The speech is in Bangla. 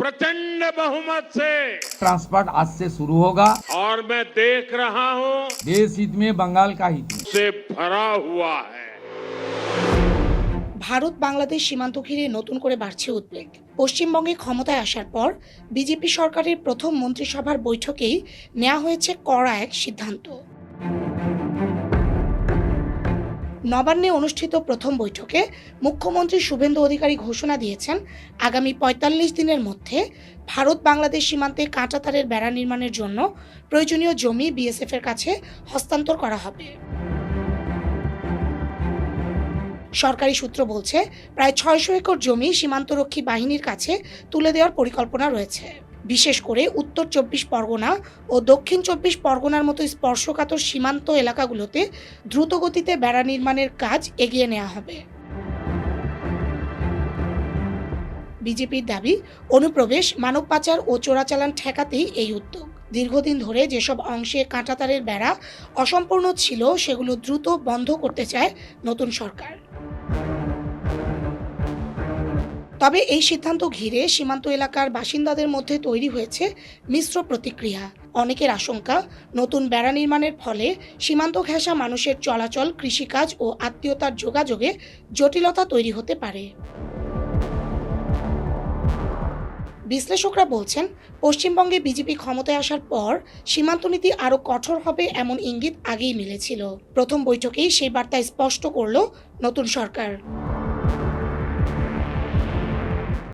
प्रचंड बहुमत से ट्रांसपोर्ट आज से शुरू होगा और मैं देख रहा हूं देश हित में, बंगाल का हित में से भरा हुआ है। ভারত বাংলাদেশ সীমান্ত ঘিরে নতুন করে বাড়ছে উদ্বেগ। পশ্চিমবঙ্গে ক্ষমতায় আসার পর বিজেপি সরকারের প্রথম মন্ত্রিসভার বৈঠকেই নেওয়া হয়েছে কড়া এক সিদ্ধান্ত। নবান্নে অনুষ্ঠিত প্রথম বৈঠকে মুখ্যমন্ত্রী শুভেন্দু অধিকারী ঘোষণা দিয়েছেন, আগামী ৪৫ দিনের মধ্যে ভারত বাংলাদেশ সীমান্তে কাঁটাতারের বেড়া নির্মাণের জন্য প্রয়োজনীয় জমি বিএসএফ এর কাছে হস্তান্তর করা হবে। সরকারি সূত্র বলছে, প্রায় ৬০০ একর জমি সীমান্তরক্ষী বাহিনীর কাছে তুলে দেওয়ার পরিকল্পনা রয়েছে। বিশেষ করে উত্তর ২৪ পরগনা ও দক্ষিণ ২৪ পরগনার মতো স্পর্শকাতর সীমান্ত এলাকাগুলোতে দ্রুত গতিতে বেড়া নির্মাণের কাজ এগিয়ে নেওয়া হবে। বিজেপির দাবি, অনুপ্রবেশ, মানব পাচার ও চোরাচালান ঠেকাতেই এই উদ্যোগ। দীর্ঘদিন ধরে যেসব অংশে কাঁটাতারের বেড়া অসম্পূর্ণ ছিল সেগুলো দ্রুত বন্ধ করতে চায় নতুন সরকার। তবে এই সিদ্ধান্ত ঘিরে সীমান্ত এলাকার বাসিন্দাদের মধ্যে তৈরি হয়েছে মিশ্র প্রতিক্রিয়া। অনেকের আশঙ্কা, নতুন বেড়া নির্মাণের ফলে সীমান্ত ঘেঁষা মানুষের চলাচল, কৃষিকাজ ও আত্মীয়তার যোগাযোগে জটিলতা তৈরি হতে পারে। বিশ্লেষকরা বলছেন, পশ্চিমবঙ্গে বিজেপি ক্ষমতায় আসার পর সীমান্ত নীতি আরও কঠোর হবে এমন ইঙ্গিত আগেই মিলেছিল। প্রথম বৈঠকেই সেই বার্তা স্পষ্ট করল নতুন সরকার।